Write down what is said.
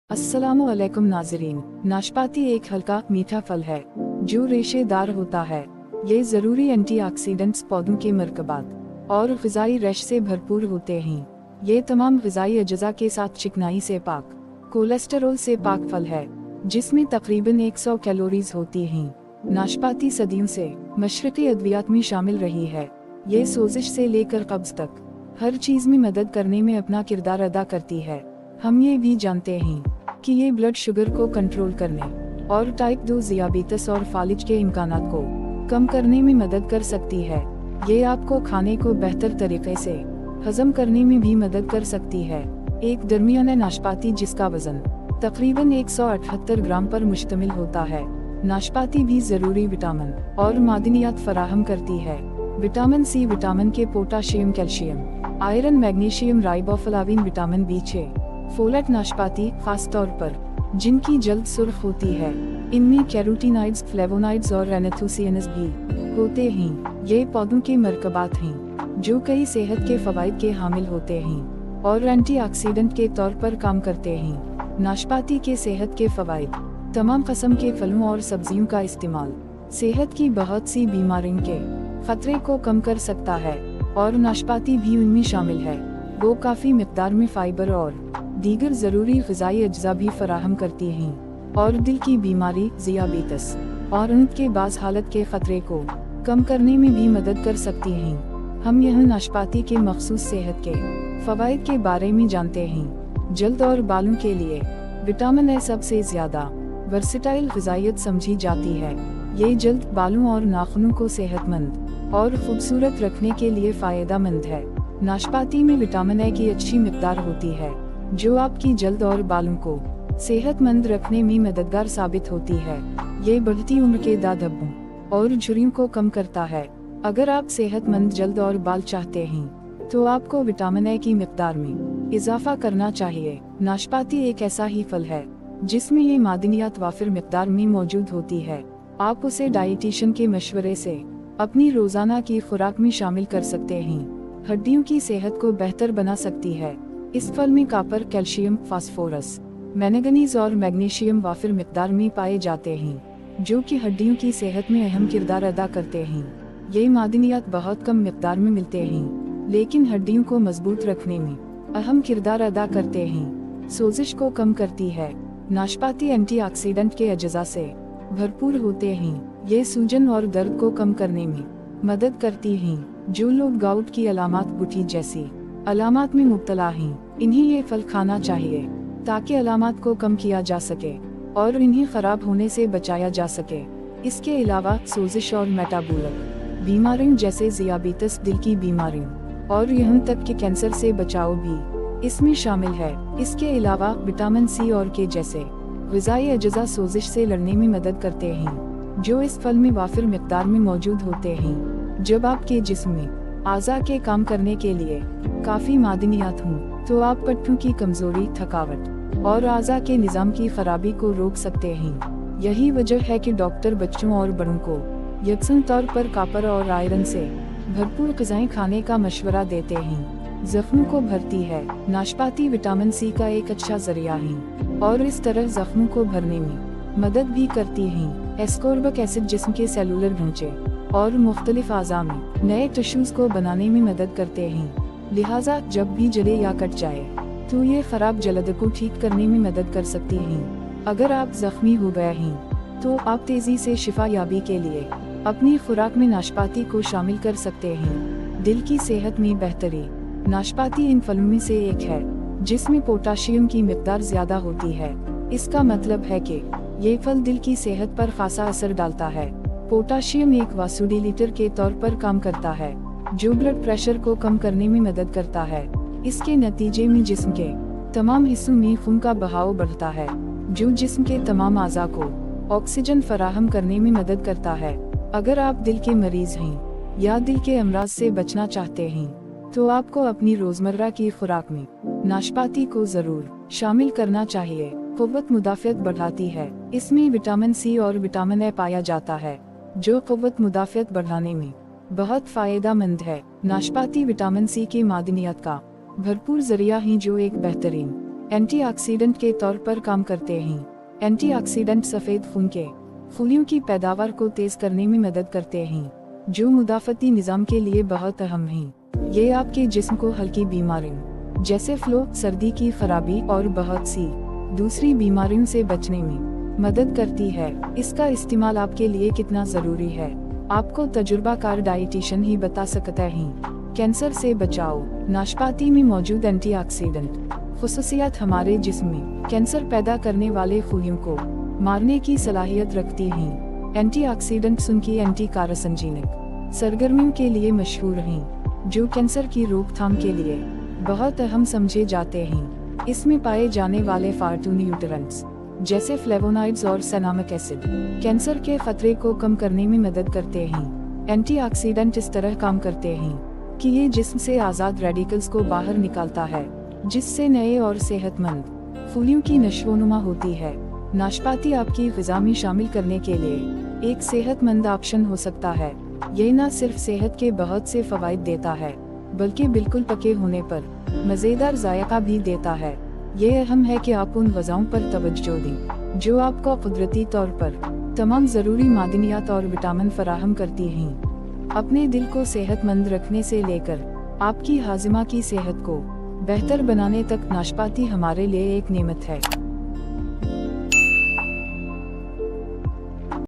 अस्सलामुअलैकुम नाज़रीन। नाशपाती एक हल्का मीठा फल है जो रेशेदार होता है। ये ज़रूरी एंटीऑक्सीडेंट्स, पौधों के मरकबात और ग़िज़ाई रश से भरपूर होते हैं। ये तमाम ग़िज़ाई अज्जा के साथ चिकनाई से पाक, कोलेस्टेरोल से पाक फल है जिसमें तकरीबन 100 कैलोरीज होती हैं। नाशपाती सदियों से मशरक़ी अद्वियात में शामिल रही है। ये सोजिश से लेकर कब्ज़ तक हर चीज़ में मदद करने में अपना किरदार अदा करती है। हम ये भी जानते हैं कि ये ब्लड शुगर को कंट्रोल करने और टाइप 2 ज़ियाबीतस और फालिज के इम्कानात को कम करने में मदद कर सकती है। ये आपको खाने को बेहतर तरीके से हजम करने में भी मदद कर सकती है। एक दरमियाना नाशपाती जिसका वजन तकरीबन 178 ग्राम पर मुश्तमिल होता है। नाशपाती भी ज़रूरी विटामिन और मादनियात फराहम करती है। विटामिन सी, विटामिन के, potassium, calcium, iron, magnesium, riboflavin, vitamin B6, folate. नाशपाती खास तौर पर जिनकी जल्द सुर्ख होती है, इनमें कैरोटीनॉइड्स, फ्लेवोनॉइड्स और एंथोसियानिन्स भी होते हैं। ये पौधों के मरकबात हैं जो कई सेहत के फवाइद के हामिल होते हैं और एंटीऑक्सीडेंट के तौर पर काम करते हैं। नाशपाती के सेहत के फवाइद: तमाम किस्म के फलों और सब्जियों का इस्तेमाल सेहत की बहुत सी बीमारियों के खतरे को कम कर सकता है और नाशपाती भी उनमें शामिल है। वो काफ़ी मिकदार में फाइबर और दीगर ज़रूरी ग़िज़ाई अज्जा भी फराहम करती हैं और दिल की बीमारी, ज़ियाबीतस और उनके बाज़ हालत के ख़तरे को कम करने में भी मदद कर सकती हैं। हम यहाँ नाशपाती के मखसूस सेहत के फ़वाइद के बारे में जानते हैं। जल्द और बालों के लिए विटामिन ए सबसे ज़्यादा वर्सेटाइल ग़िज़ाइयत समझी जाती है। ये जल्द, बालों और नाखूनों को सेहतमंद और ख़ूबसूरत रखने के लिए फ़ायदेमंद है। नाशपाती में विटामिन ए की अच्छी मिकदार होती है जो आपकी जल्द और बालों को सेहतमंद रखने में मददगार साबित होती है। ये बढ़ती उम्र के दाग धब्बों और झुर्रियों को कम करता है। अगर आप सेहतमंद जल्द और बाल चाहते हैं तो आपको विटामिन ए की मिकदार में इजाफा करना चाहिए। नाशपाती एक ऐसा ही फल है जिसमें ये मादनियात वाफिर मिकदार में मौजूद होती है। आप उसे डाइटिशियन के मशवरे से अपनी रोजाना की खुराक में शामिल कर सकते हैं। हड्डियों की सेहत को बेहतर बना सकती है। इस फल में कॉपर, कैल्शियम, फास्फोरस, मैंगनीज और मैग्नीशियम वाफिर मिकदार में पाए जाते हैं जो कि हड्डियों की सेहत में अहम किरदार अदा करते हैं। ये मादनियात बहुत कम मिकदार में मिलते हैं लेकिन हड्डियों को मजबूत रखने में अहम किरदार अदा करते हैं। सोजिश को कम करती है। नाशपाती एंटीऑक्सीडेंट के अज्जा से भरपूर होते हैं। ये सूजन और दर्द को कम करने में मदद करती हैं। जो लोग गाउट की अलामात, गुठी जैसी अलामात में मुब्तला हैं, इन्हें ये फल खाना चाहिए ताकि अलामात को कम किया जा सके और इन्हें खराब होने से बचाया जा सके। इसके अलावा सोजिश और मेटाबॉलिक बीमारियों जैसे ज़ियाबीतस, दिल की बीमारियों और यहाँ तक कि कैंसर से बचाव भी इसमें शामिल है। इसके अलावा विटामिन सी और के जैसे ग़िज़ाई अज्जा सोजिश से लड़ने में मदद करते हैं जो इस फल में वाफिर मिकदार में मौजूद होते हैं। जब आपके जिस्म में आज़ा के काम करने के लिए काफ़ी मादनियात हों तो आप पट्टों की कमज़ोरी, थकावट और आज़ा के निज़ाम की खराबी को रोक सकते हैं। यही वजह है कि डॉक्टर बच्चों और बड़ों को यकसन तौर पर कॉपर और आयरन से भरपूर ग़िज़ाएं खाने का मशवरा देते हैं। ज़ख्मों को भरती है। नाशपाती विटामिन सी का एक अच्छा ज़रिया है और इस तरह ज़ख्मों को भरने में मदद भी करती हैं। एस्कोर्बिक एसिड जिस्म के सेलुलर ढांचे और मुख्तलिफ आज़ा में नए टिश्यूज़ को बनाने में मदद करते हैं। लिहाजा जब भी जले या कट जाए तो ये खराब जल्द को ठीक करने में मदद कर सकती हैं। अगर आप जख्मी हो गए हैं तो आप तेज़ी से शिफा याबी के लिए अपनी खुराक में नाशपाती को शामिल कर सकते हैं। दिल की सेहत में बेहतरी: नाशपाती इन फलों में से एक है जिसमें पोटाशियम की मिकदार ज़्यादा होती है। इसका मतलब है कि ये फल दिल की सेहत पर खासा असर डालता है। पोटाशियम एक वासोडिलेटर के तौर पर काम करता है जो ब्लड प्रेशर को कम करने में मदद करता है। इसके नतीजे में जिस्म के तमाम हिस्सों में खून का बहाव बढ़ता है जो जिस्म के तमाम आज़ा को ऑक्सीजन फराहम करने में मदद करता है। अगर आप दिल के मरीज हैं या दिल के अमराज से बचना चाहते हैं तो आपको अपनी रोजमर्रा की खुराक में नाशपाती को जरूर शामिल करना चाहिए। क़ुव्वत मुदाफ़ियत बढ़ाती है। इसमें विटामिन सी और विटामिन ए पाया जाता है जो क़ुव्वत मुदाफ़ियत बढ़ाने में बहुत फ़ायदेमंद है। नाशपाती विटामिन सी की मादनियात का भरपूर ज़रिया है जो एक बेहतरीन एंटीऑक्सीडेंट के तौर पर काम करते हैं। एंटीऑक्सीडेंट सफेद खून के फुलियों की पैदावार को तेज करने में मदद करते हैं, जो मुदाफती निज़ाम के लिए बहुत अहम हैं। ये आपके जिस्म को हल्की बीमारियों जैसे फ्लू, सर्दी की खराबी और बहुत सी दूसरी बीमारियों से बचने में मदद करती है। इसका इस्तेमाल आपके लिए कितना जरूरी है, आपको तजुर्बाकार डाइटिशियन ही बता सकता है। कैंसर से बचाओ। नाशपाती में मौजूद एंटीऑक्सीडेंट खुसूसियात हमारे जिस्म में कैंसर पैदा करने वाले खूनियों को मारने की सलाहियत रखती हैं। एंटीऑक्सीडेंट उनकी एंटी कार्सिनोजेनिक सरगर्मियों के लिए मशहूर हैं, जो कैंसर की रोकथाम के लिए बहुत अहम समझे जाते हैं। इसमें पाए जाने वाले फाइटोन्यूट्रिएंट्स जैसे फ्लेवोनॉइड्स और सैनामिक एसिड कैंसर के खतरे को कम करने में मदद करते हैं। एंटीऑक्सीडेंट इस तरह काम करते हैं कि ये जिस्म से आज़ाद रेडिकल्स को बाहर निकालता है, जिससे नए और सेहतमंद फूलियों की नशोनुमा होती है। नाशपाती आपकी ग़िज़ा में शामिल करने के लिए एक सेहतमंद ऑप्शन हो सकता है। ये न सिर्फ सेहत के बहुत से फ़वाइद देता है, बल्कि बिल्कुल पके होने पर मज़ेदार जायका भी देता है। ये अहम है कि आप उन ग़िज़ाओं पर तवज्जो दें जो आपको कुदरती तौर पर तमाम ज़रूरी मादनियात और विटामिन फराहम करती हैं। अपने दिल को सेहतमंद रखने से लेकर आपकी हाजिमा की सेहत को बेहतर बनाने तक नाशपाती हमारे लिए एक नेमत है।